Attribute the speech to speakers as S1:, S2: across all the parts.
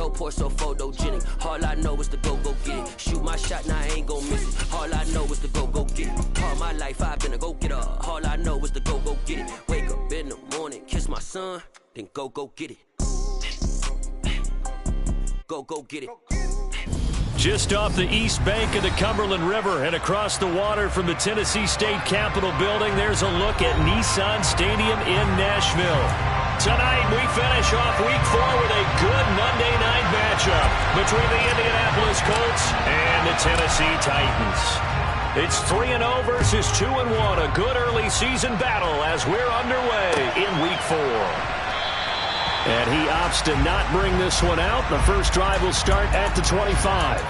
S1: so poor, so photogenic. All I know is to go get it. Shoot my shot, now I ain't gon' miss it. All I know is to go get it. All my life I've been a go-getter. All I know is to go get it. Wake up in the morning, kiss my son, then go get it. Go get it.
S2: Just off the east bank of the Cumberland River and across the water from the Tennessee State Capitol building, there's a look at Nissan Stadium in Nashville. Tonight, we finish off Week 4 with a good Monday night matchup between the Indianapolis Colts and the Tennessee Titans. It's 3-0 versus 2-1, a good early season battle as we're underway in Week 4. And he opts to not bring this one out. The first drive will start at the 25.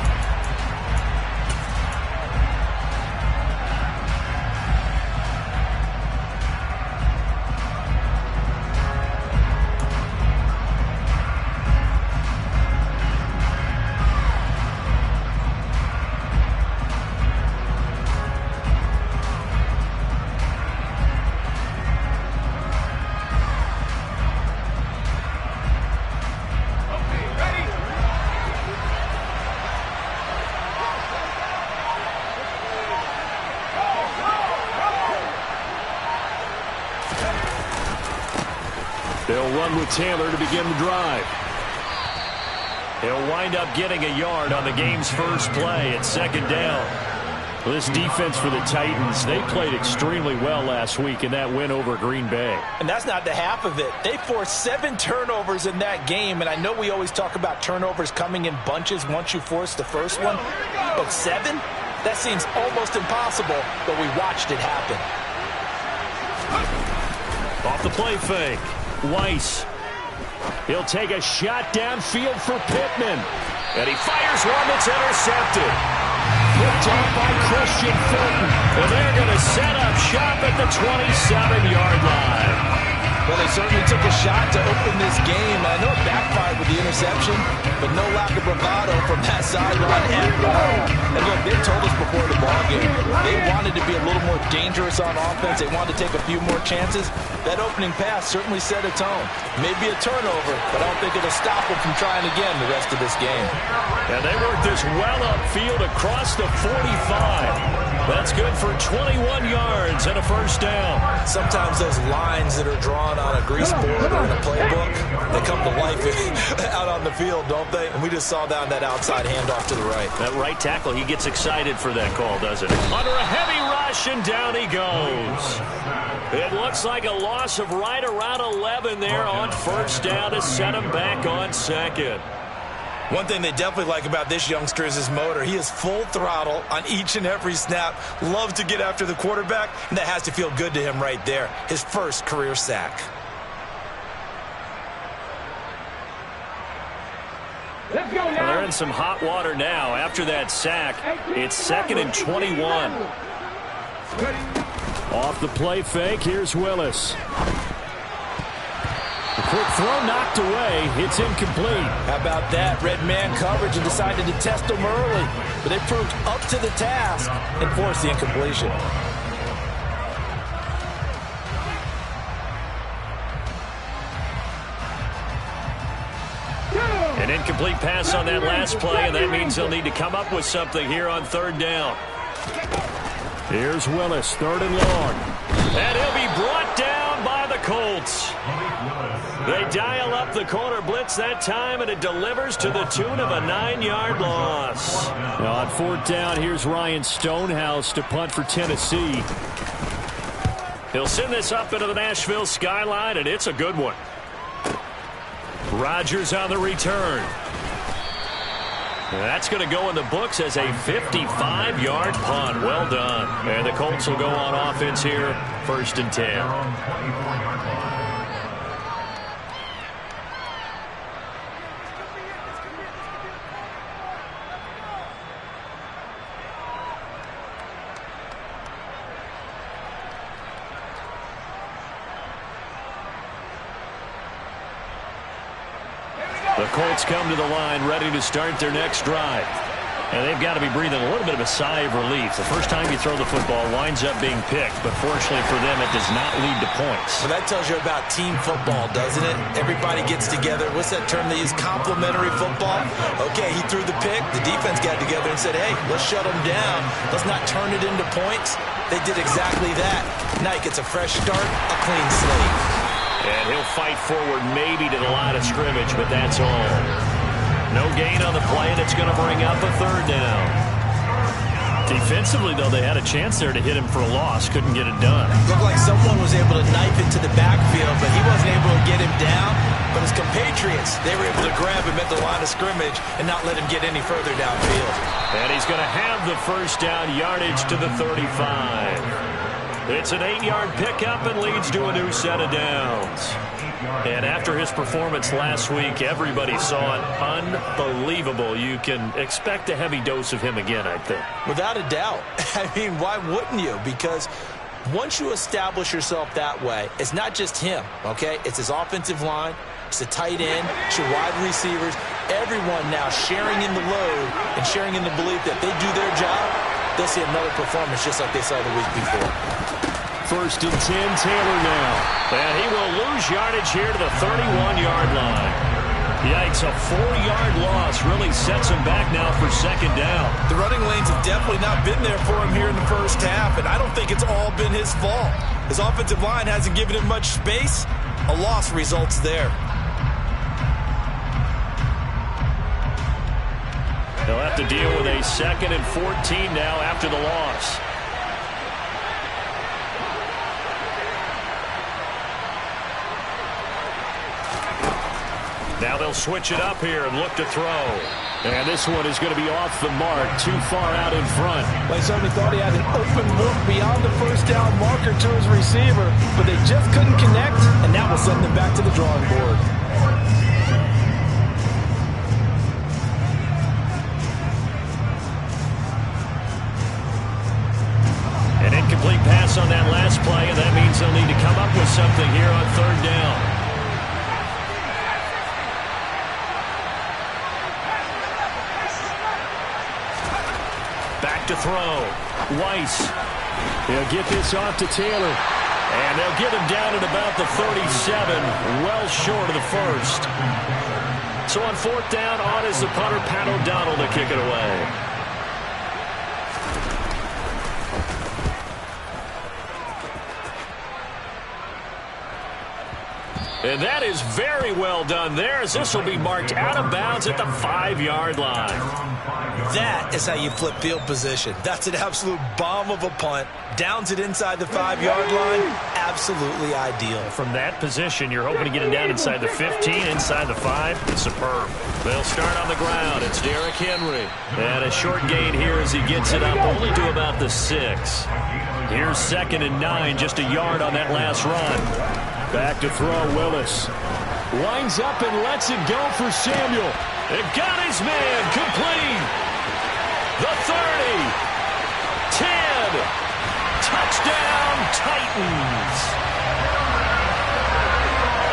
S2: They'll run with Taylor to begin the drive. He'll wind up getting a yard on the game's first play at second down. Well, this defense for the Titans, they played extremely well last week in that win over Green Bay.
S3: And that's not the half of it. They forced 7 turnovers in that game, and I know we always talk about turnovers coming in bunches once you force the first one, but 7? That seems almost impossible, but we watched it happen.
S2: Off the play fake. Weiss. He'll take a shot downfield for Pittman. And he fires one that's intercepted. Picked off by Christian Fulton. And they're going to set up shop at the 27-yard line.
S3: Well, they certainly took a shot to open this game. I know it backfired with the interception, but no lack of bravado from that sideline at all. And look, they told us before the ballgame, they wanted to be a little more dangerous on offense. They wanted to take a few more chances. That opening pass certainly set a tone. Maybe a turnover, but I don't think it'll stop them from trying again the rest of this game.
S2: And they worked this well upfield across the 45. That's good for 21 yards and a first down.
S3: Sometimes those lines that are drawn on a grease board or in a playbook, they come to life out on the field, don't they? And we just saw that on that outside handoff to the right.
S2: That right tackle, he gets excited for that call, doesn't he? Under a heavy rush, and down he goes. It looks like a loss of right around 11 there on first down to set him back on second.
S3: One thing they definitely like about this youngster is his motor. He is full throttle on each and every snap. Loves to get after the quarterback, and that has to feel good to him right there. His first career sack.
S2: Well, they're in some hot water now. After that sack, it's 2nd and 21. Off the play fake, here's Willis. The quick throw knocked away. It's incomplete.
S3: How about that? Red man coverage and decided to test him early. But they proved up to the task and forced the incompletion.
S2: An incomplete pass on that last play, and that means they'll need to come up with something here on third down. Here's Willis, 3rd and long. And he'll be brought down by the Colts. They dial up the corner blitz that time, and it delivers to the tune of a 9-yard loss. Now on 4th down, here's Ryan Stonehouse to punt for Tennessee. He'll send this up into the Nashville skyline, and it's a good one. Rodgers on the return. That's going to go in the books as a 55-yard punt. Well done. And the Colts will go on offense here, 1st and 10. The Colts come to the line ready to start their next drive. And they've got to be breathing a little bit of a sigh of relief. The first time you throw the football winds up being picked, but fortunately for them, it does not lead to points.
S3: Well, that tells you about team football, doesn't it? Everybody gets together. What's that term they use? Complementary football? Okay, he threw the pick. The defense got together and said, hey, let's shut him down. Let's not turn it into points. They did exactly that. Knight gets a fresh start, a clean slate.
S2: And he'll fight forward maybe to the line of scrimmage, but that's all. No gain on the play, and it's going to bring up a third down. Defensively, though, they had a chance there to hit him for a loss. Couldn't get it done.
S3: Looked like someone was able to knife it to the backfield, but he wasn't able to get him down. But his compatriots, they were able to grab him at the line of scrimmage and not let him get any further downfield.
S2: And he's going to have the first down, yardage to the 35. It's an 8-yard pickup and leads to a new set of downs. And after his performance last week, everybody saw it. Unbelievable. You can expect a heavy dose of him again, I think.
S3: Without a doubt. I mean, why wouldn't you? Because once you establish yourself that way, it's not just him, okay? It's his offensive line, it's the tight end, it's your wide receivers, everyone now sharing in the load and sharing in the belief that they do their job, they'll see another performance just like they saw the week before.
S2: First and 10, Taylor now. And he will lose yardage here to the 31-yard line. Yikes, a 4-yard loss really sets him back now for second down.
S3: The running lanes have definitely not been there for him here in the first half, and I don't think it's all been his fault. His offensive line hasn't given him much space. A loss results there.
S2: They'll have to deal with a 2nd and 14 now after the loss. Now they'll switch it up here and look to throw. And this one is going to be off the mark, too far out in front.
S3: Like somebody thought he had an open look beyond the first down marker to his receiver, but they just couldn't connect, and that will send them back to the drawing board.
S2: An incomplete pass on that last play, and that means they'll need to come up with something here on third down. To throw. Weiss. They'll get this off to Taylor. And they'll get him down at about the 37, well short of the first. So on fourth down, on is the punter, Pat O'Donnell, to kick it away. And that is very well done there, as this will be marked out of bounds at the 5-yard line.
S3: That is how you flip field position. That's an absolute bomb of a punt. Downs it inside the 5-yard line. Absolutely ideal.
S2: From that position, you're hoping to get it down inside the 15, inside the 5. It's superb. They'll start on the ground. It's Derrick Henry. And a short gain here as he gets it up only to about the 6. Here's 2nd and 9, just a yard on that last run. Back to throw, Willis. Winds up and lets it go for Samuel. It got his man complete. The 30. 10. Touchdown, Titans.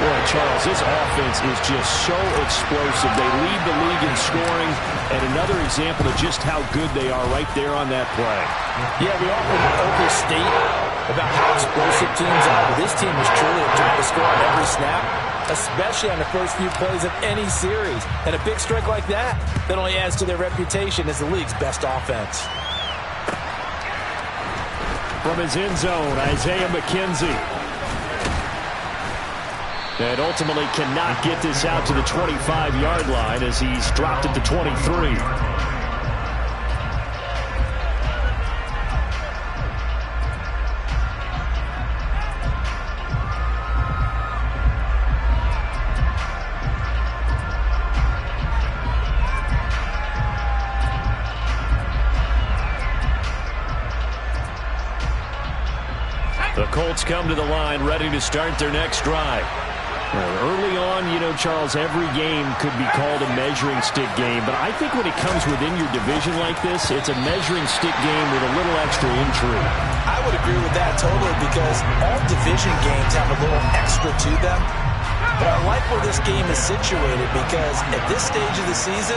S2: Boy, Charles, this offense is just so explosive. They lead the league in scoring, and another example of just how good they are right there on that play.
S3: Yeah, we often overstate about how explosive teams are, but this team is truly a threat to score on every snap, especially on the first few plays of any series. And a big strike like that only adds to their reputation as the league's best offense.
S2: From his end zone, Isaiah McKenzie. And ultimately cannot get this out to the 25-yard line as he's dropped at the 23. The Colts come to the line ready to start their next drive. Early on, you know, Charles, every game could be called a measuring stick game, but I think when it comes within your division like this, it's a measuring stick game with a little extra intrigue.
S3: I would agree with that totally, because all division games have a little extra to them. But I like where this game is situated, because at this stage of the season,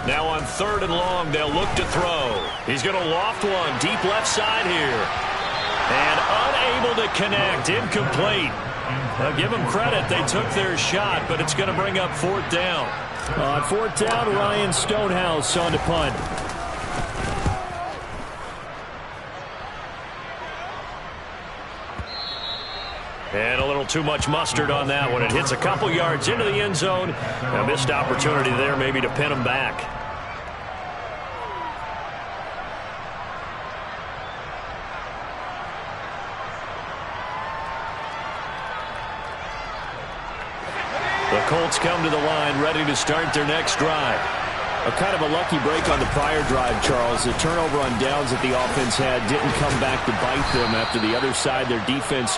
S2: Now on 3rd and long, they'll look to throw. He's going to loft one deep left side here. And unable to connect. Incomplete. Give them credit. They took their shot, but it's going to bring up 4th down.
S4: On 4th down, Ryan Stonehouse on the punt.
S2: And a little too much mustard on that one. It hits a couple yards into the end zone. A missed opportunity there maybe to pin him back. The Colts come to the line ready to start their next drive.
S4: A kind of a lucky break on the prior drive, Charles. The turnover on downs that the offense had didn't come back to bite them after the other side. Their defense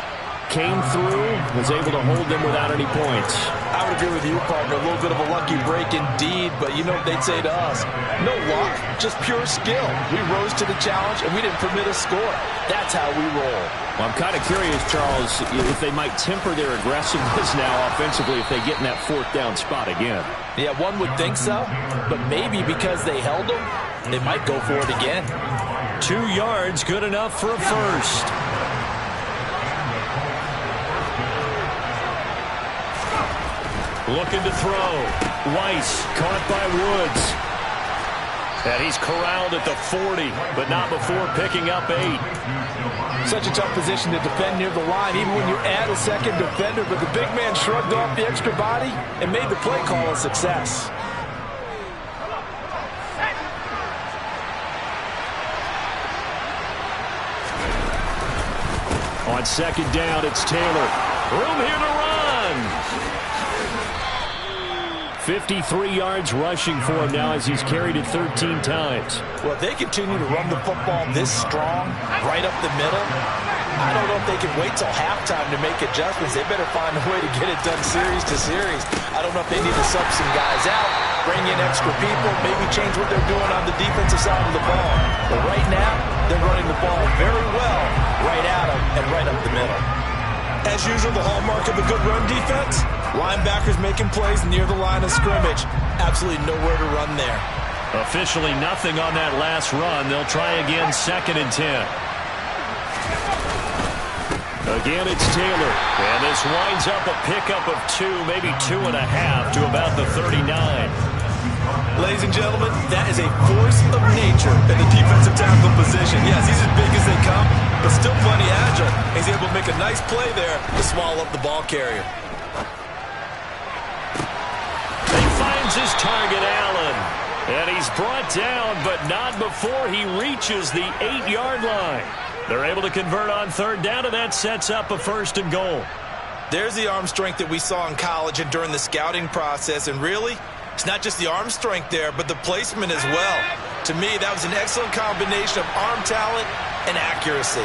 S4: came through, was able to hold them without any points.
S3: I would agree with you, partner. A little bit of a lucky break indeed, but you know what they'd say to us? No luck, just pure skill. We rose to the challenge, and we didn't permit a score. That's how we roll.
S4: Well, I'm kind of curious, Charles, if they might temper their aggressiveness now offensively if they get in that 4th down spot again.
S3: Yeah, one would think so, but maybe because they held them, they might go for it again.
S2: 2 yards, good enough for a first. Looking to throw. Weiss caught by Woods. And he's corralled at the 40, but not before picking up 8.
S3: Such a tough position to defend near the line, even when you add a second defender. But the big man shrugged off the extra body and made the play call a success.
S2: On 2nd down, it's Taylor. Room here to run. 53 yards rushing for him now as he's carried it 13 times.
S3: Well, if they continue to run the football this strong, right up the middle, I don't know if they can wait till halftime to make adjustments. They better find a way to get it done series to series. I don't know if they need to sub some guys out, bring in extra people, maybe change what they're doing on the defensive side of the ball. But right now, they're running the ball very well right at them and right up the middle. As usual, the hallmark of a good run defense, linebackers making plays near the line of scrimmage. Absolutely nowhere to run there.
S2: Officially nothing on that last run. They'll try again 2nd and 10. Again, it's Taylor. And this winds up a pickup of 2, maybe 2.5 to about the 39.
S3: Ladies and gentlemen, that is a force of nature in the defensive tackle position. Yes, he's as big as they come, but still plenty agile. He's able to make a nice play there to swallow up the ball carrier.
S2: He finds his target, Allen. And he's brought down, but not before he reaches the 8-yard line. They're able to convert on 3rd down, and that sets up a 1st and goal.
S3: There's the arm strength that we saw in college and during the scouting process, and really, it's not just the arm strength there, but the placement as well. To me, that was an excellent combination of arm talent and accuracy.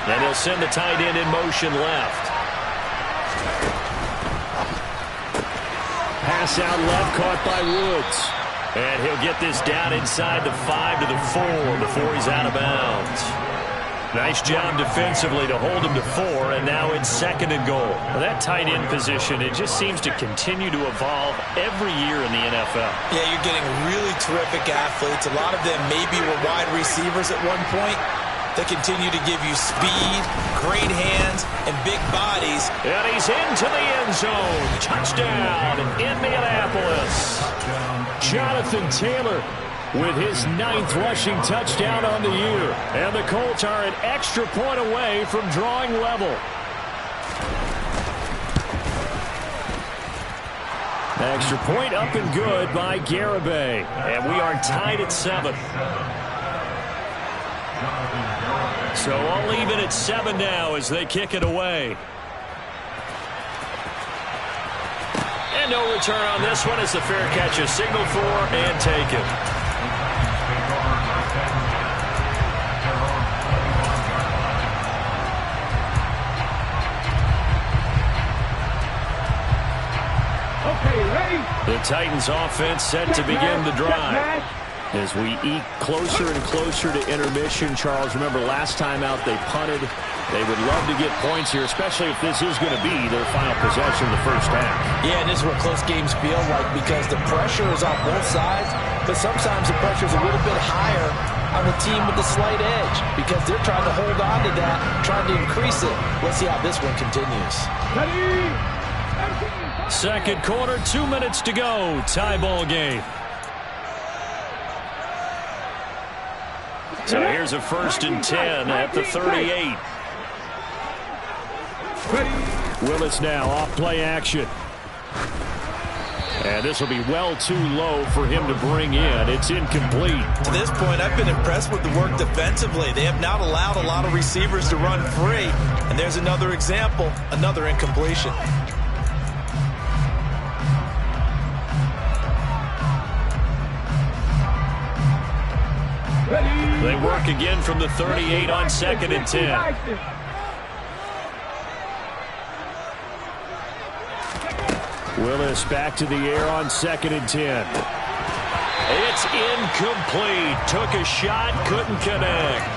S2: And he'll send the tight end in motion left. Pass out left, caught by Woods. And he'll get this down inside the 5 to the 4 before he's out of bounds. Nice job defensively to hold him to 4, and now it's 2nd and goal. Well, that tight end position, it just seems to continue to evolve every year in the NFL.
S3: Yeah, you're getting really terrific athletes. A lot of them maybe were wide receivers at one point. They continue to give you speed, great hands, and big bodies.
S2: And he's into the end zone. Touchdown, Indianapolis. Jonathan Taylor with his 9th rushing touchdown on the year. And the Colts are an extra point away from drawing level. Extra point up and good by Garibay. And we are tied at 7. So all even at 7 now as they kick it away. And no return on this one as the fair catch is signaled for and taken.
S5: Okay, ready?
S2: The Titans offense set to begin the drive. As we eke closer and closer to intermission, Charles, remember last time out they punted. They would love to get points here, especially if this is going to be their final possession of the first half.
S3: Yeah, and this is what close games feel like because the pressure is on both sides, but sometimes the pressure is a little bit higher on the team with the slight edge because they're trying to hold on to that, trying to increase it. Let's see how this one continues.
S2: Second quarter, 2 minutes to go. Tie ball game. So here's a 1st and 10 at the 38. Willis now off play action. And this will be well too low for him to bring in. It's incomplete.
S3: To this point, I've been impressed with the work defensively. They have not allowed a lot of receivers to run free. And there's another example, another incompletion.
S2: They work again from the 38 on 2nd and 10. Willis back to the air on 2nd and 10. It's incomplete. Took a shot, couldn't connect.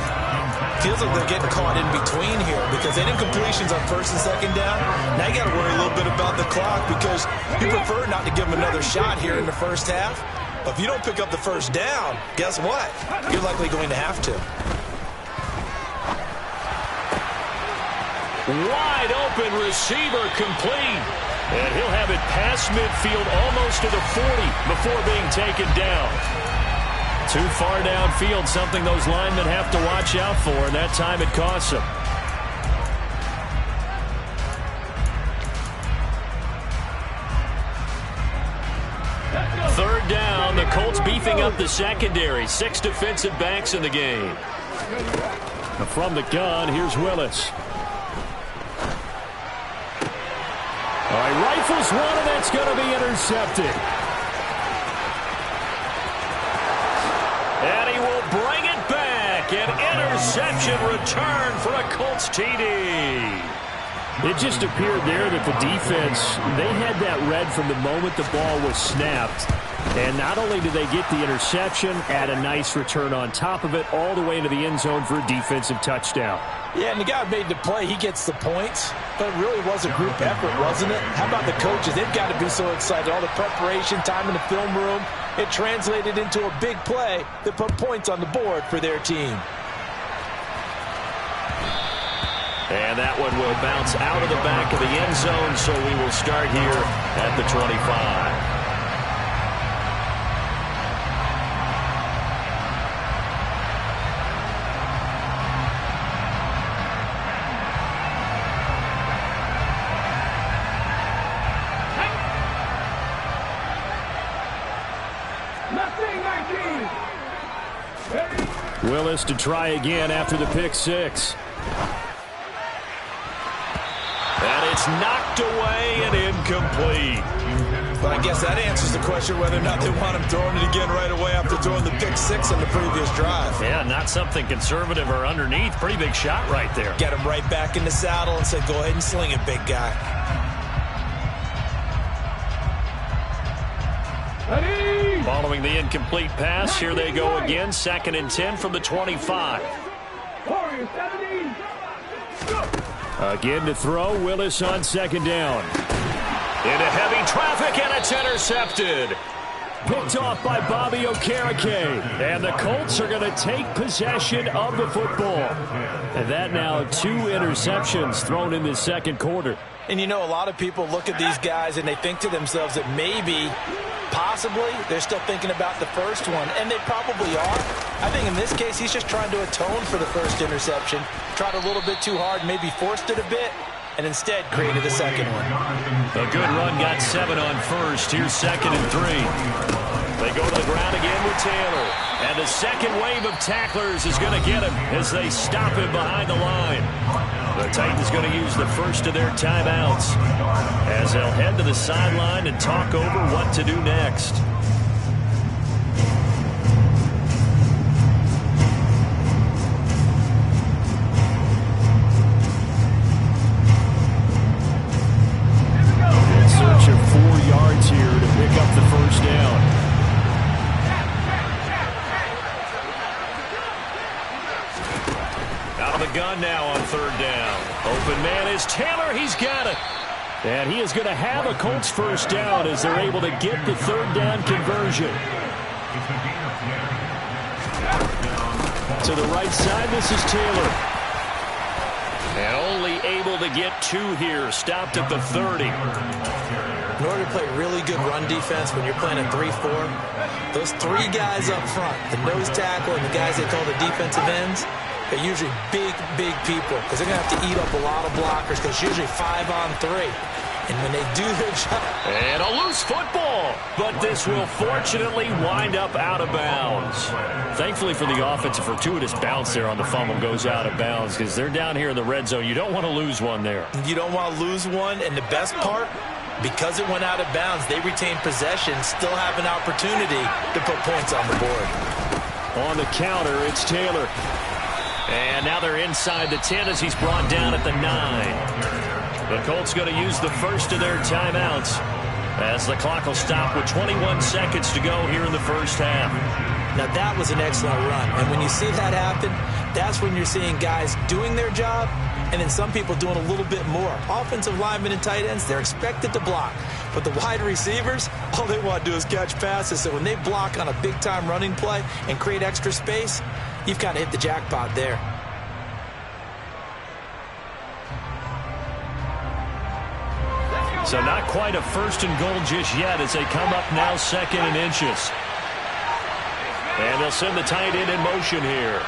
S3: Feels like they're getting caught in between here because they did completions on 1st and 2nd down. Now you got to worry a little bit about the clock because you prefer not to give them another shot here in the first half. But if you don't pick up the first down, guess what? You're likely going to have to.
S2: Wide open receiver complete. And he'll have it past midfield almost to the 40 before being taken down. Too far downfield, something those linemen have to watch out for, and that time it costs them. Third down, the Colts beefing up the secondary. 6 defensive backs in the game. From the gun, here's Willis. All right, rifles one, and that's going to be intercepted. And he will bring it back. An interception return for a Colts TD. It just appeared there that the defense, they had that read from the moment the ball was snapped. And not only did they get the interception, add a nice return on top of it, all the way into the end zone for a defensive touchdown.
S3: Yeah, and the guy who made the play, he gets the points. But it really was a group effort, wasn't it? How about the coaches? They've got to be so excited. All the preparation, time in the film room, it translated into a big play that put points on the board for their team.
S2: And that one will bounce out of the back of the end zone, so we will start here at the 25. Willis to try again after the pick six. And it's knocked away and incomplete.
S3: But I guess that answers the question whether or not they want him throwing it again right away after throwing the pick six on the previous drive.
S2: Yeah, not something conservative or underneath. Pretty big shot right there.
S3: Get him right back in the saddle and said, go ahead and sling it, big guy.
S2: Following the incomplete pass, here they go again. 2nd and 10 from the 25. Again to throw. Willis on 2nd down. Into heavy traffic, and it's intercepted. Picked off by Bobby Okereke. And the Colts are going to take possession of the football. And that now 2 interceptions thrown in the second quarter.
S3: And you know, a lot of people look at these guys and they think to themselves that maybe, possibly, they're still thinking about the first one. And they probably are. I think in this case, he's just trying to atone for the first interception. Tried a little bit too hard, maybe forced it a bit, and instead created a second one.
S2: A good run, got 7 on first. Here's 2nd and 3. They go to the ground again with Taylor. And the second wave of tacklers is going to get him as they stop him behind the line. The Titans going to use the first of their timeouts as they'll head to the sideline and talk over what to do next. In search of 4 yards here to pick up the first down. run now on third down. Open man is Taylor. He's got it. And he is going to have a Colts first down as they're able to get the third down conversion. To the right side, this is Taylor. And only able to get 2 here. Stopped at the 30.
S3: In order to play really good run defense when you're playing a 3-4, those 3 guys up front, the nose tackle and the guys they call the defensive ends, they're usually big people because they're going to have to eat up a lot of blockers because it's usually 5 on 3. And when they do their job...
S2: And a loose football, but this will fortunately wind up out of bounds. Thankfully for the offense, a fortuitous bounce there on the fumble goes out of bounds because they're down here in the red zone. You don't want to lose one there.
S3: You don't want to lose one, and the best part, because it went out of bounds, they retain possession, still have an opportunity to put points on the board.
S2: On the counter, it's Taylor. And now they're inside the 10 as he's brought down at the 9. The Colts going to use the first of their timeouts as the clock will stop with 21 seconds to go here in the first half.
S3: Now that was an excellent run, and when you see that happen, that's when you're seeing guys doing their job and then some people doing a little bit more. Offensive linemen and tight ends, they're expected to block. But the wide receivers, all they want to do is catch passes. So when they block on a big-time running play and create extra space, you've kind of hit the jackpot there.
S2: So not quite a first and goal just yet as they come up now second and inches. And they'll send the tight end in motion here.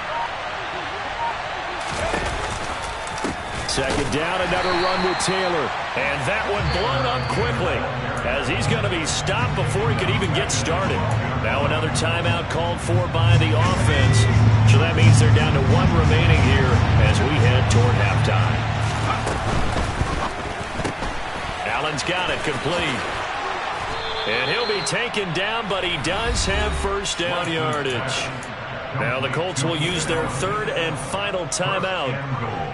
S2: Second down, another run with Taylor. And that one blown up quickly as he's going to be stopped before he could even get started. Now another timeout called for by the offense. So that means they're down to 1 remaining here as we head toward halftime. Allen's got it complete. And he'll be taken down, but he does have first down yardage. Now the Colts will use their third and final timeout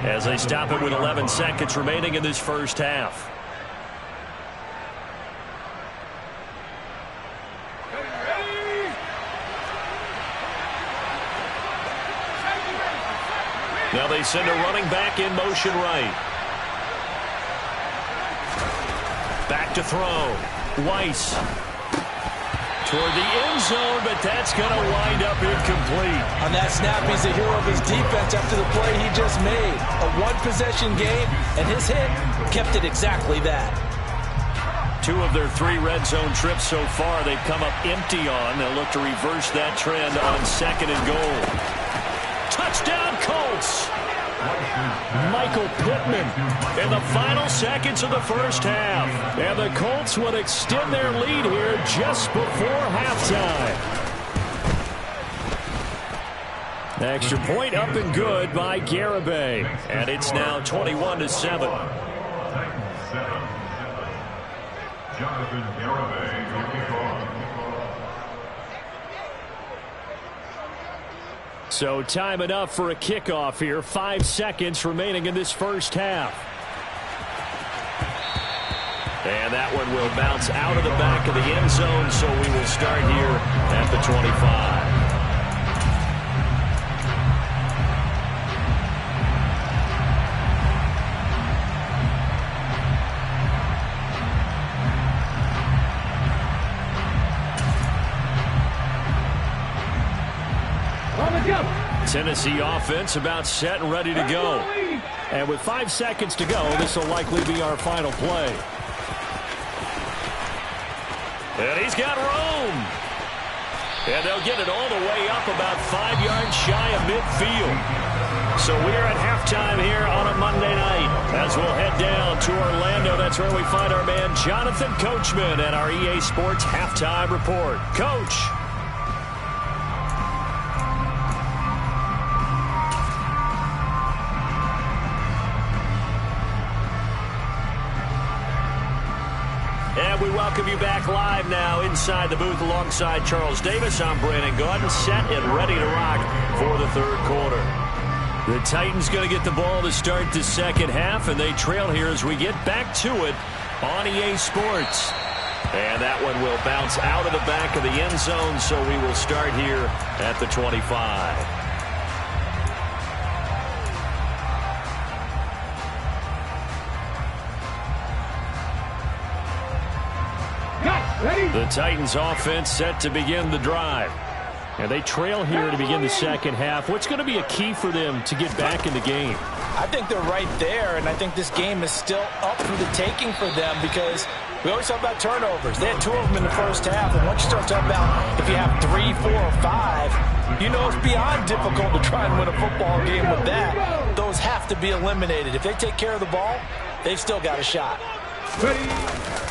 S2: as they stop it with 11 seconds remaining in this first half. Now they send a running back in motion right. Back to throw. Weiss toward the end zone, but that's going to wind up incomplete.
S3: On that snap, he's a hero of his defense after the play he just made. A one-possession game, and his hit kept it exactly that.
S2: 2 of their 3 red zone trips so far they've come up empty on. They'll look to reverse that trend on second and goal. Touchdown, Colts! Michael Pittman in the final seconds of the first half. And the Colts would extend their lead here just before halftime. The extra point up and good by Garibay. And it's now 21-7.
S6: Jonathan Garibay,
S2: So time enough for a kickoff here. 5 seconds remaining in this first half. And that one will bounce out of the back of the end zone, so we will start here at the 25. Tennessee offense about set and ready to go. And with 5 seconds to go, this will likely be our final play. And he's got room. And they'll get it all the way up about 5 yards shy of midfield. So we're at halftime here on a Monday night as we'll head down to Orlando. That's where we find our man Jonathan Coachman at our EA Sports Halftime Report. Coach. And we welcome you back live now inside the booth alongside Charles Davis. I'm Brandon Gaudin, set and ready to rock for the third quarter. The Titans going to get the ball to start the second half, and they trail here as we get back to it on EA Sports. And that one will bounce out of the back of the end zone, so we will start here at the 25. The Titans offense set to begin the drive. And they trail here to begin the second half. What's going to be a key for them to get back in the game?
S3: I think they're right there, and I think this game is still up for the taking for them because we always talk about turnovers. They had 2 of them in the first half, and once you start talking about if you have 3, 4, or 5, you know it's beyond difficult to try and win a football game with that. Those have to be eliminated. If they take care of the ball, they've still got a shot.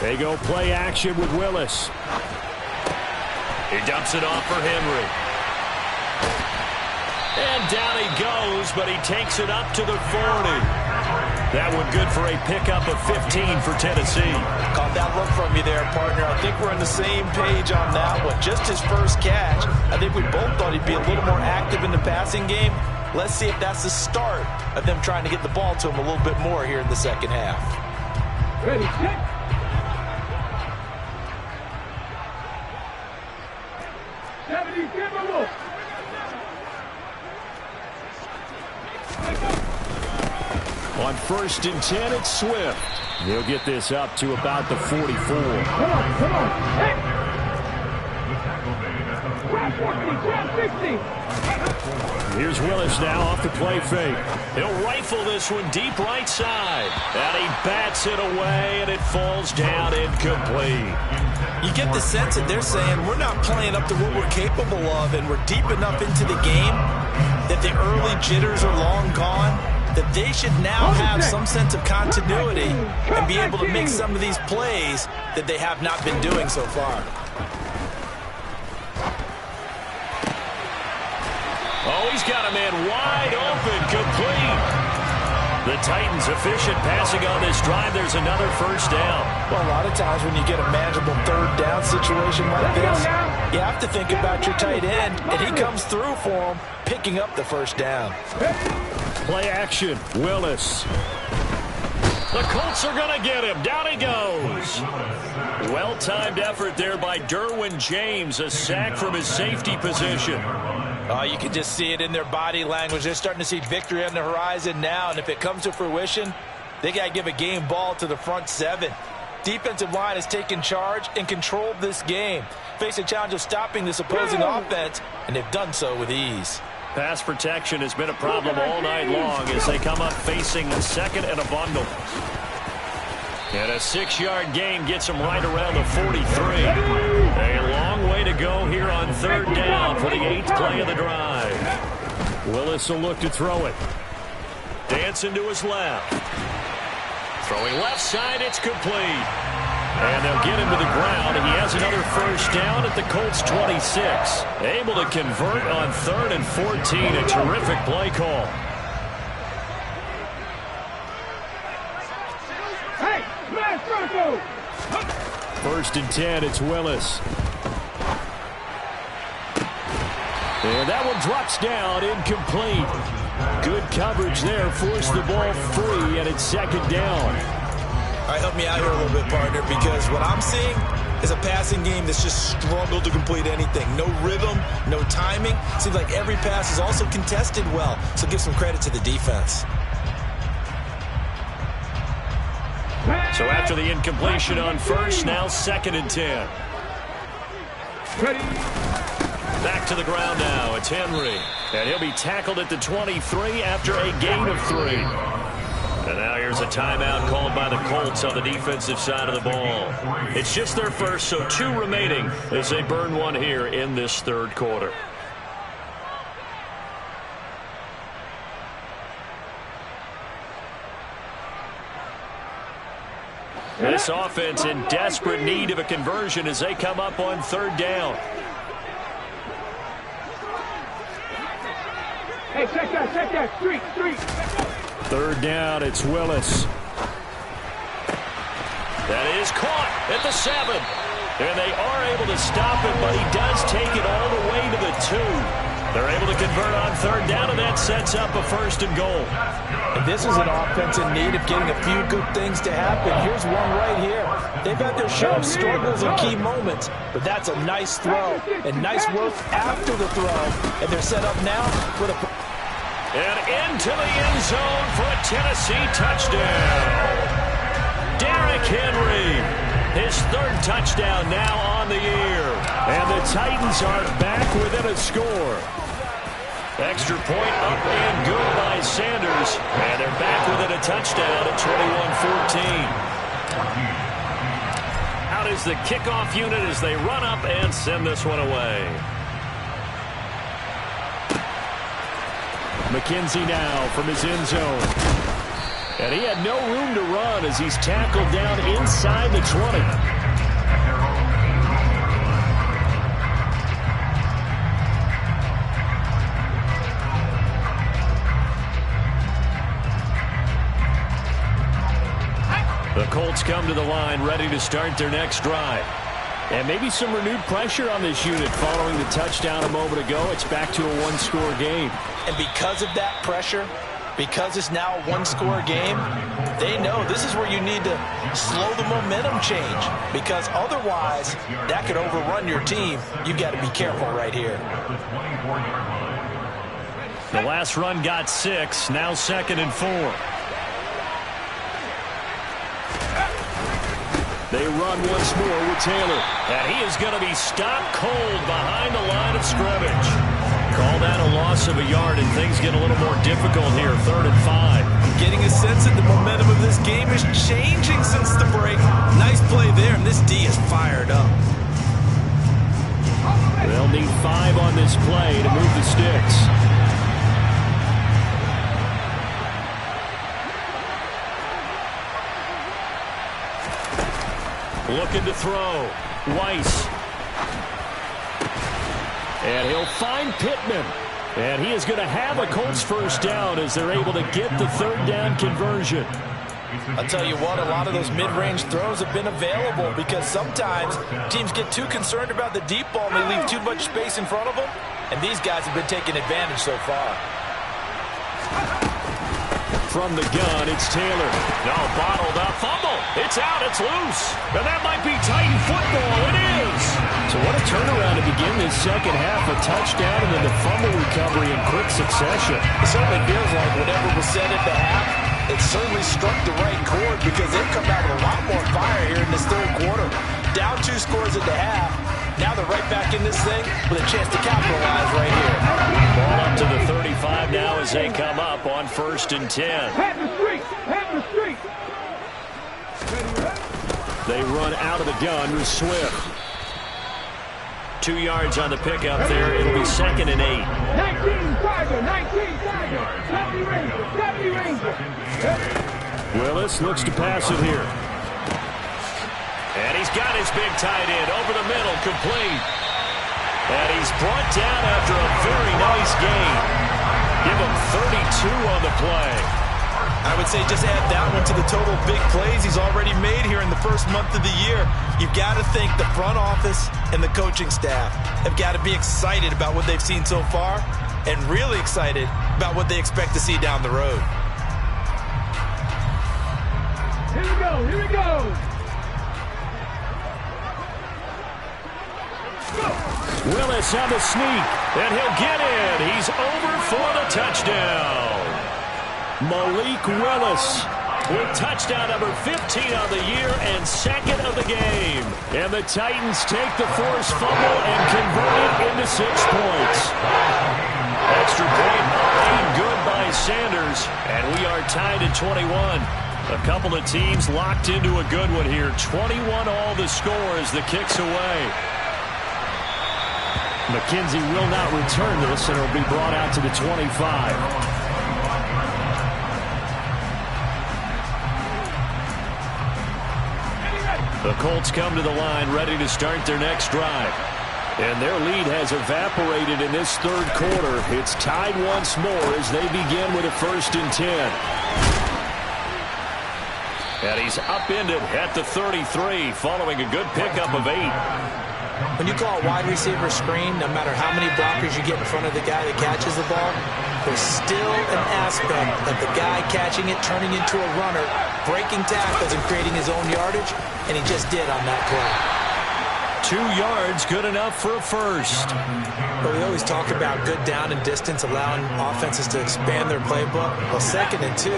S2: They go play action with Willis. He dumps it off for Henry. And down he goes, but he takes it up to the 40. That one good for a pickup of 15 for Tennessee.
S3: Caught that look from you there, partner. I think we're on the same page on that one. Just his first catch. I think we both thought he'd be a little more active in the passing game. Let's see if that's the start of them trying to get the ball to him a little bit more here in the second half.
S5: Ready, set.
S2: On 1st and 10, it's Swift. He'll get this up to about the 44.
S5: Come on. Hey. 50.
S2: Here's Willis now off the play fake. He'll rifle this one deep right side. And he bats it away, and it falls down incomplete.
S3: You get the sense that they're saying we're not playing up to what we're capable of, and we're deep enough into the game that the early jitters are long gone, that they should now have some sense of continuity and be able to make some of these plays that they have not been doing so far.
S2: Oh, he's got a man wide open, complete. The Titans efficient passing on this drive. There's another first down.
S3: Well, a lot of times when you get a manageable third down situation like this, you have to think about your tight end, and he comes through for him, picking up the first down.
S2: Play action, Willis. The Colts are going to get him. Down he goes. Well-timed effort there by Derwin James. A sack from his safety position.
S3: You can just see it in their body language. They're starting to see victory on the horizon now, and if it comes to fruition, they got to give a game ball to the front 7. Defensive line has taken charge and controlled this game. Face a challenge of stopping this opposing offense, and they've done so with ease.
S2: Pass protection has been a problem all night long as they come up facing a second and a bundle. And a 6-yard gain gets them right around the 43. A long way to go here on 3rd down for the 8th play of the drive. Willis will look to throw it. Dancing to his left. Throwing left side, it's complete. And they'll get him to the ground. He has another first down at the Colts 26. Able to convert on 3rd and 14. A terrific play call.
S5: Hey, smash Bronco.
S2: 1st and 10, it's Willis. And that one drops down, incomplete. Good coverage there, forced the ball free, and it's 2nd down.
S3: All right, help me out here a little bit, partner, because what I'm seeing is a passing game that's just struggled to complete anything. No rhythm, no timing. Seems like every pass is also contested well, so give some credit to the defense.
S2: So after the incompletion on 1st, now 2nd and 10.
S5: Ready.
S2: Back to the ground now. It's Henry. And he'll be tackled at the 23 after a gain of 3. And now here's a timeout called by the Colts on the defensive side of the ball. It's just their first, so 2 remaining as they burn one here in this 3rd quarter. This offense in desperate need of a conversion as they come up on 3rd down.
S5: Hey, check that, street.
S2: 3rd down, it's Willis. That is caught at the 7. And they are able to stop him, but he does take it all the way to the 2. They're able to convert on 3rd down, and that sets up a 1st and goal.
S3: And this is an offense in need of getting a few good things to happen. Here's one right here. They've had their share of struggles in key moments, but that's a nice throw and nice work after the throw. And they're set up now with a...
S2: And into the end zone for a Tennessee touchdown. Derrick Henry. His third touchdown now on the year. And the Titans are back within a score. Extra point up and good by Sanders. And they're back within a touchdown at 21-14. Out is the kickoff unit as they run up and send this one away. McKenzie now from his end zone. And he had no room to run as he's tackled down inside the 20. The Colts come to the line ready to start their next drive. And maybe some renewed pressure on this unit following the touchdown a moment ago. It's back to a one-score game.
S3: And because of that pressure, because it's now a one-score game, they know this is where you need to slow the momentum change. Because otherwise, that could overrun your team. You've got to be careful right here.
S2: The last run got 6. Now 2nd and 4. They run once more with Taylor. And he is going to be stopped cold behind the line of scrimmage. Call that a loss of a yard, and things get a little more difficult here. 3rd and 5.
S3: Getting a sense that the momentum of this game is changing since the break. Nice play there, and this D is fired up.
S2: They'll need 5 on this play to move the sticks. Looking to throw. Weiss. And he'll find Pittman. And he is going to have a Colts first down as they're able to get the 3rd down conversion.
S3: I'll tell you what, a lot of those mid-range throws have been available because sometimes teams get too concerned about the deep ball and they leave too much space in front of them. And these guys have been taking advantage so far.
S2: From the gun, it's Taylor. No, bottled up. Fumble. It's out. It's loose. And that might be Titan football. It is. So what a turnaround to begin this second half. A touchdown and then the fumble recovery in quick succession.
S3: It certainly feels like whatever was said at the half, it certainly struck the right chord because they've come out with a lot more fire here in this 3rd quarter. Down 2 scores at the half. Now they're right back in this thing with a chance to capitalize right here.
S2: Ball up to the 35 now as they come up on 1st and 10.
S5: Have the street! Have the street!
S2: They run out of the gun with Swift. 2 yards on the pickup there. It'll be 2nd and 8.
S5: 19 Tiger! 19 Tiger! 70 Ranger! 70 Ranger!
S2: Willis looks to pass it here. And he's got his big tight end over the middle, complete. And he's brought down after a very nice gain. Give him 32 on the play.
S3: I would say just add that one to the total big plays he's already made here in the first month of the year. You've got to think the front office and the coaching staff have got to be excited about what they've seen so far and really excited about what they expect to see down the road.
S5: Here we go! Here we go!
S2: Willis on the sneak, and he'll get in. He's over for the touchdown. Malik Willis with touchdown number 15 on the year and 2nd of the game. And the Titans take the forced fumble and convert it into 6 points. Extra point made good by Sanders, and we are tied at 21. A couple of teams locked into a good one here. 21 all the score as the kick's away. McKenzie will not return this, and it'll be brought out to the 25. The Colts come to the line ready to start their next drive. And their lead has evaporated in this 3rd quarter. It's tied once more as they begin with a 1st and 10. And he's upended at the 33 following a good pickup of 8.
S6: When you call a wide receiver screen, no matter how many blockers you get in front of the guy that catches the ball, there's still an aspect of the guy catching it, turning into a runner, breaking tackles and creating his own yardage, and he just did on that play.
S2: 2 yards, good enough for a first.
S6: Well, we always talk about good down and distance, allowing offenses to expand their playbook. Well, 2nd and 2,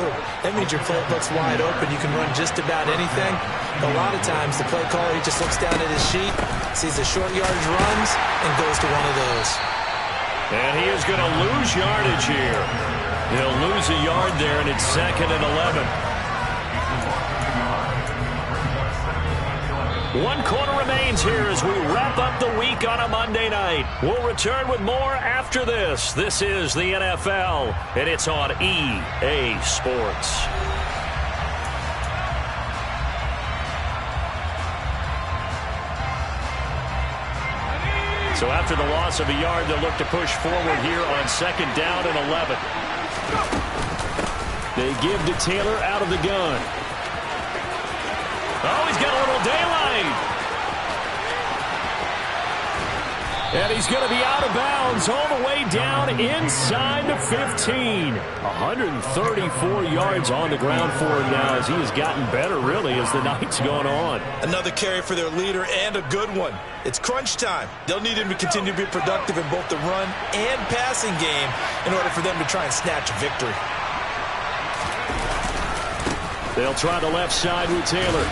S6: that means your playbook's wide open. You can run just about anything. But a lot of times, the play caller, he just looks down at his sheet, sees the short yardage runs, and goes to one of those.
S2: And he is going to lose yardage here. He'll lose a yard there, and it's 2nd and 11. 1 quarter remains here as we wrap up the week on a Monday night. We'll return with more after this. This is the NFL, and it's on EA Sports. So after the loss of a yard, they'll look to push forward here on 2nd down and 11. They give to Taylor out of the gun. Oh, he's got a little daylight. And he's going to be out of bounds all the way down inside the 15. 134 yards on the ground for him now as he has gotten better, really, as the night's gone on.
S3: Another carry for their leader and a good one. It's crunch time. They'll need him to continue to be productive in both the run and passing game in order for them to try and snatch a victory.
S2: They'll try the left side with Taylor.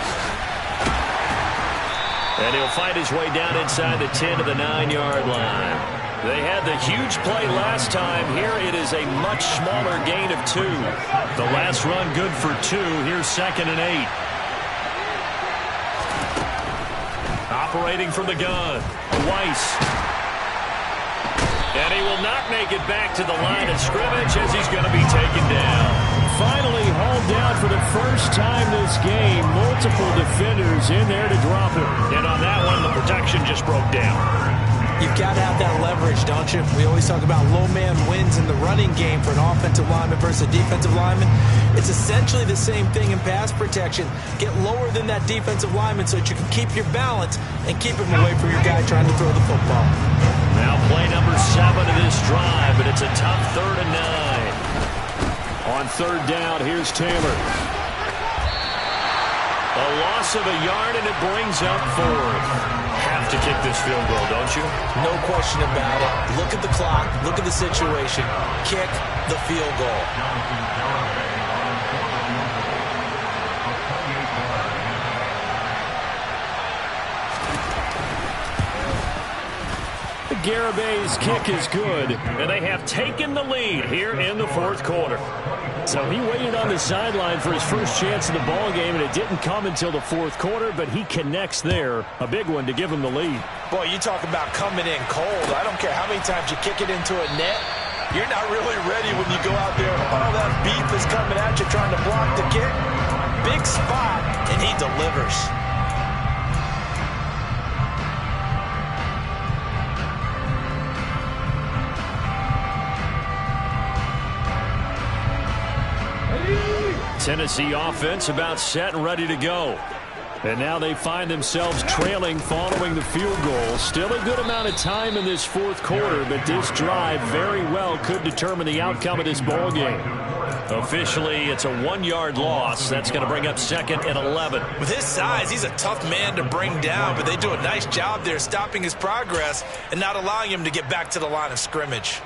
S2: And he'll fight his way down inside the 10 to the 9-yard line. They had the huge play last time. Here it is a much smaller gain of 2. The last run good for 2. Here's 2nd and 8. Operating from the gun, Weiss. And he will not make it back to the line of scrimmage as he's going to be taken down. Finally hauled down for the first time this game. Multiple defenders in there to drop him. And on that one, the protection just broke down.
S6: You've got to have that leverage, don't you? We always talk about low man wins in the running game for an offensive lineman versus a defensive lineman. It's essentially the same thing in pass protection. Get lower than that defensive lineman so that you can keep your balance and keep him away from your guy trying to throw the football.
S2: Now play number 7 of this drive, but it's a tough 3rd and 9. On 3rd down, here's Taylor. A loss of a yard, and it brings up 4th. Have to kick this field goal, don't you?
S6: No question about it. Look at the clock. Look at the situation. Kick the field goal.
S2: Garabay's kick is good, and they have taken the lead here in the 4th quarter. So he waited on the sideline for his first chance in the ball game, and it didn't come until the 4th quarter, but he connects there. A big one to give him the lead.
S3: Boy, you talk about coming in cold. I don't care how many times you kick it into a net. You're not really ready when you go out there. All that beef is coming at you trying to block the kick. Big spot, and he delivers.
S2: Tennessee offense about set and ready to go. And now they find themselves trailing following the field goal. Still a good amount of time in this 4th quarter, but this drive very well could determine the outcome of this ball game. Officially, it's a 1-yard loss. That's going to bring up 2nd and 11.
S3: With his size, he's a tough man to bring down, but they do a nice job there stopping his progress and not allowing him to get back to the line of scrimmage.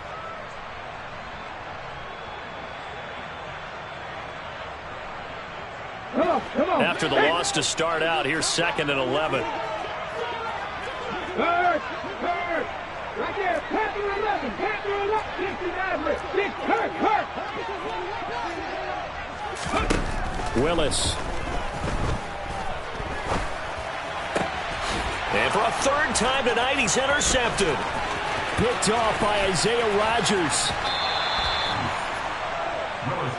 S2: After the loss to start out, here's 2nd and 11.
S5: Hurt! Right there, Panther 11, Panther 11, 69, hurt!
S2: Willis. And for a 3rd time tonight, he's intercepted. Picked off by Isaiah Rodgers.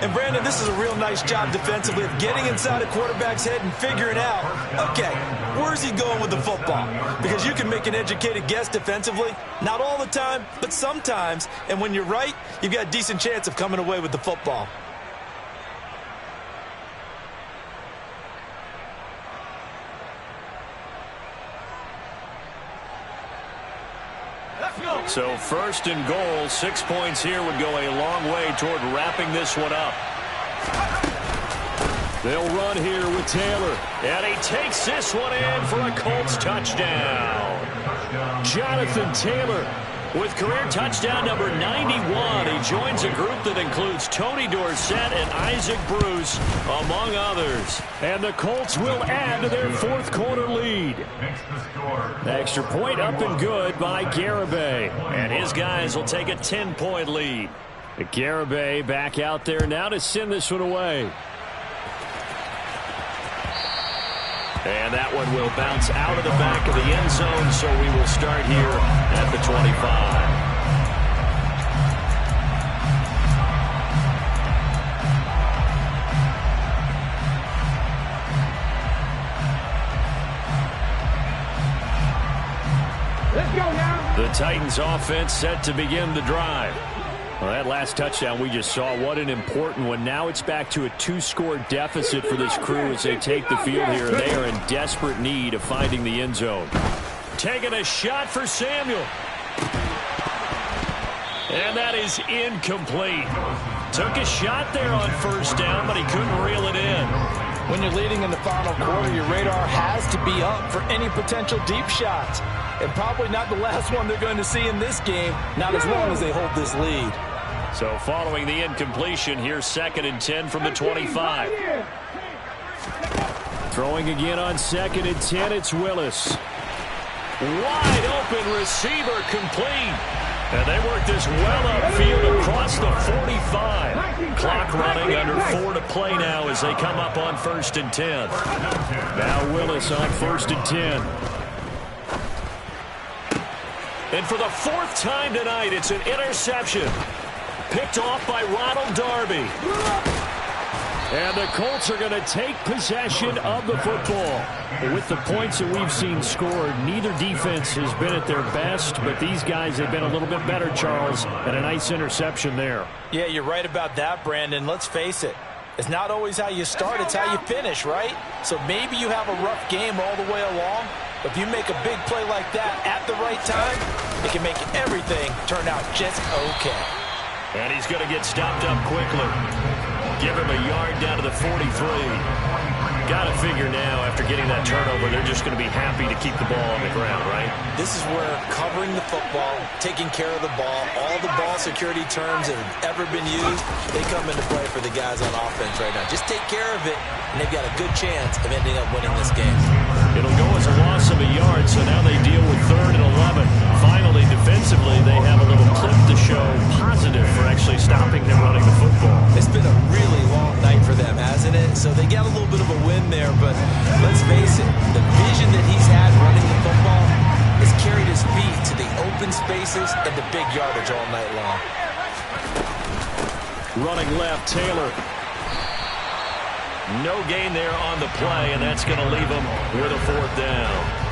S3: And, Brandon, this is a real nice job defensively of getting inside a quarterback's head and figuring out, okay, where's he going with the football? Because you can make an educated guess defensively. Not all the time, but sometimes. And when you're right, you've got a decent chance of coming away with the football.
S2: So 1st and goal, 6 points here would go a long way toward wrapping this one up. They'll run here with Taylor. And he takes this one in for a Colts touchdown. Jonathan Taylor with career touchdown number 91. He joins a group that includes Tony Dorsett and Isaac Bruce, among others. And the Colts will add to their fourth quarter lead. Extra point up and good by Garibay. And his guys will take a 10-point lead. Garibay back out there now to send this one away. And that one will bounce out of the back of the end zone, so we will start here at the 25.
S5: Let's go now.
S2: The Titans offense set to begin the drive. Well, that last touchdown we just saw, what an important one. Now it's back to a 2-score deficit for this crew as they take the field here, and they are in desperate need of finding the end zone. Taking a shot for Samuel. And that is incomplete. Took a shot there on first down, but he couldn't reel it in.
S6: When you're leading in the final quarter, your radar has to be up for any potential deep shots. And probably not the last one they're going to see in this game, not as long as they hold this lead.
S2: So following the incompletion, here's 2nd and 10 from the 25. Throwing again on 2nd and 10, it's Willis. Wide open receiver complete. And they work this well upfield across the 45. Clock running, under 4 to play now as they come up on 1st and 10. Now Willis on 1st and 10. And for the 4th time tonight, it's an interception. Picked off by Ronald Darby. And the Colts are going to take possession of the football. With the points that we've seen scored, neither defense has been at their best, but these guys have been a little bit better, Charles, and a nice interception there.
S6: Yeah, you're right about that, Brandon. Let's face it. It's not always how you start, it's how you finish, right? So maybe you have a rough game all the way along, but if you make a big play like that at the right time, it can make everything turn out just okay.
S2: And he's going to get stopped up quickly. Give him a yard down to the 43. Got to figure now, after getting that turnover, they're just going to be happy to keep the ball on the ground, right?
S6: This is where covering the football, taking care of the ball, all the ball security terms that have ever been used, they come into play for the guys on offense right now. Just take care of it, and they've got a good chance of ending up winning this game.
S2: It'll go as a loss of a yard, so now they deal with 3rd and 11. Finally, defensively, they have a little clip to show positive for actually stopping them running the football.
S6: It's been a really long night for them, hasn't it? So they got a little bit of a win there, but let's face it, the vision that he's had running the football has carried his feet to the open spaces and the big yardage all night long.
S2: Running left, Taylor. No gain there on the play, and that's going to leave him with a 4th down.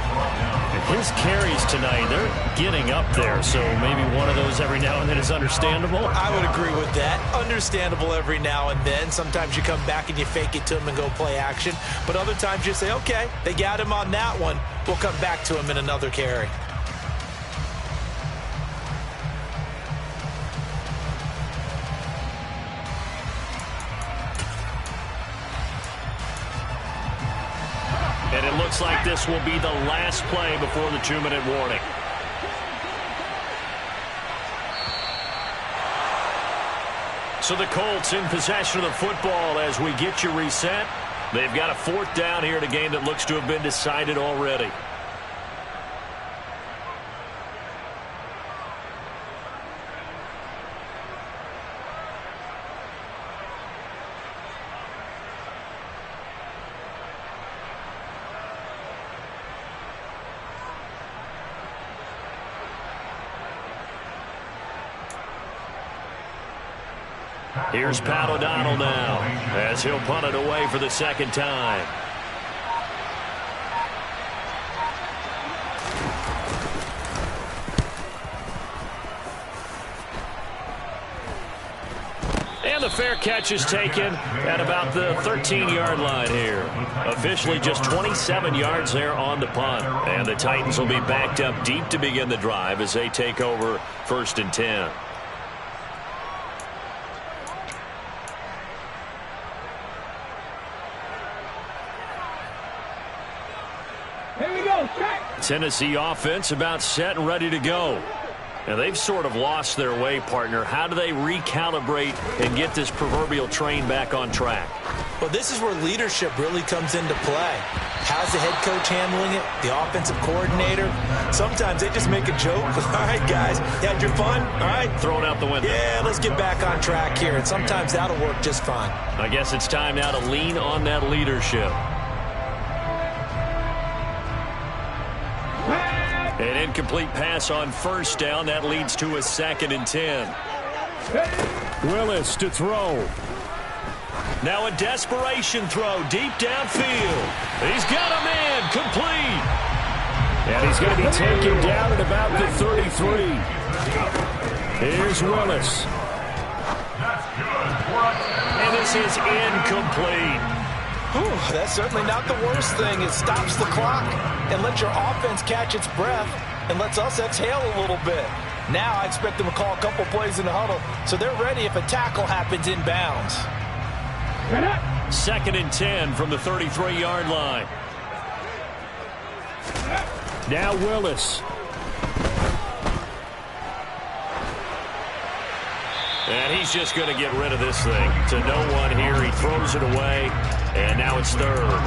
S2: His carries tonight, they're getting up there, so maybe one of those every now and then is understandable.
S6: I would agree with that. Understandable every now and then. Sometimes you come back and you fake it to him and go play action. But other times you say, okay, they got him on that one. We'll come back to him in another carry.
S2: And it looks like this will be the last play before the 2-minute warning. So the Colts in possession of the football as we get you reset. They've got a 4th down here in a game that looks to have been decided already. Here's Pat O'Donnell now as he'll punt it away for the 2nd time. And the fair catch is taken at about the 13-yard line here. Officially just 27 yards there on the punt. And the Titans will be backed up deep to begin the drive as they take over 1st and 10. Tennessee offense about set and ready to go. Now, they've sort of lost their way, partner. How do they recalibrate and get this proverbial train back on track?
S6: Well, this is where leadership really comes into play. How's the head coach handling it? The offensive coordinator? Sometimes they just make a joke. All right, guys, you had your fun? All right.
S2: Throw it out the window.
S6: Yeah, let's get back on track here. And sometimes that'll work just fine.
S2: I guess it's time now to lean on that leadership. An incomplete pass on first down. That leads to a 2nd and 10.
S4: Willis to throw.
S2: Now a desperation throw deep downfield. He's got a man complete.
S4: And he's going to be taken down at about the 33. Here's Willis.
S2: And this is incomplete.
S6: Whew, that's certainly not the worst thing. It stops the clock and lets your offense catch its breath and lets us exhale a little bit. Now I expect them to call a couple plays in the huddle so they're ready if a tackle happens inbounds.
S2: 2nd and 10 from the 33-yard line.
S4: Now Willis.
S2: And he's just going to get rid of this thing. To no one here. He throws it away. And now it's 3rd.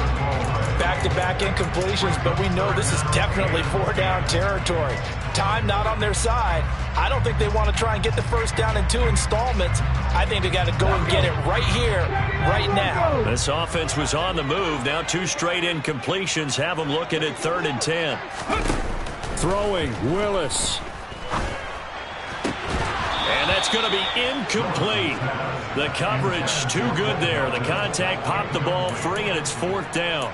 S6: Back-to-back incompletions, but we know this is definitely 4-down territory. Time not on their side. I don't think they want to try and get the first down in 2 installments. I think they got to go and get it right here, right now.
S2: This offense was on the move. Now 2 straight incompletions have them looking at 3rd and 10.
S4: Throwing, Willis.
S2: And that's going to be incomplete. The coverage too good there. The contact popped the ball free, and it's 4th down.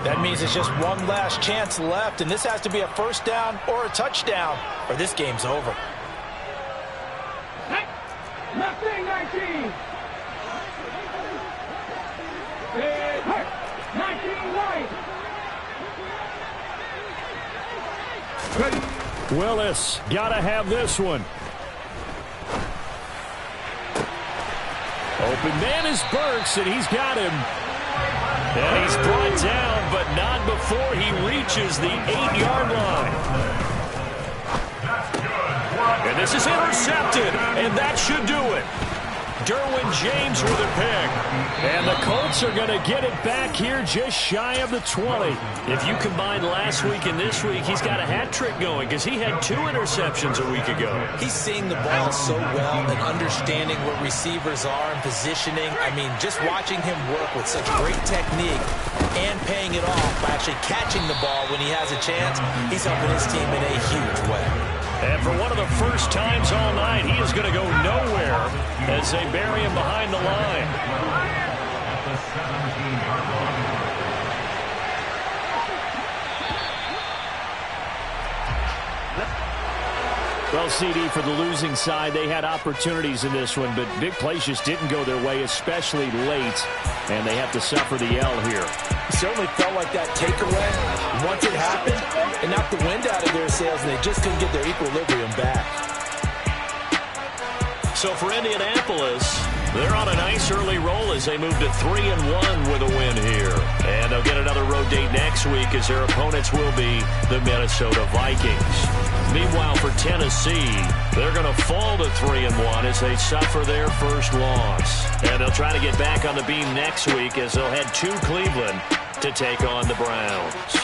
S6: That means it's just one last chance left, and this has to be a first down or a touchdown, or this game's over.
S5: Left wing 19. 19 right.
S4: Willis, gotta have this one. Open man is Burks, and he's got him.
S2: And he's brought down, but not before he reaches the 8-yard line. And this is intercepted, and that should do it. Derwin James with a pick.
S4: And the Colts are going to get it back here just shy of the 20.
S2: If you combine last week and this week, he's got a hat trick going because he had 2 interceptions a week ago.
S6: He's seeing the ball so well and understanding where receivers are and positioning. I mean, just watching him work with such great technique and paying it off by actually catching the ball when he has a chance, he's helping his team in a huge way.
S2: And for one of the first times all night, he is going to go nowhere as they bury him behind the line.
S4: Well, CD, for the losing side, they had opportunities in this one, but big plays just didn't go their way, especially late, and they have to suffer the L here.
S6: It certainly felt like that takeaway. Once it happened, it knocked the wind out of their sails, and they just couldn't get their equilibrium back.
S2: So for Indianapolis, they're on a nice early roll as they move to 3-1 with a win here. And they'll get another road date next week as their opponents will be the Minnesota Vikings. Meanwhile, for Tennessee, they're going to fall to 3-1 as they suffer their first loss. And they'll try to get back on the beam next week as they'll head to Cleveland to take on the Browns.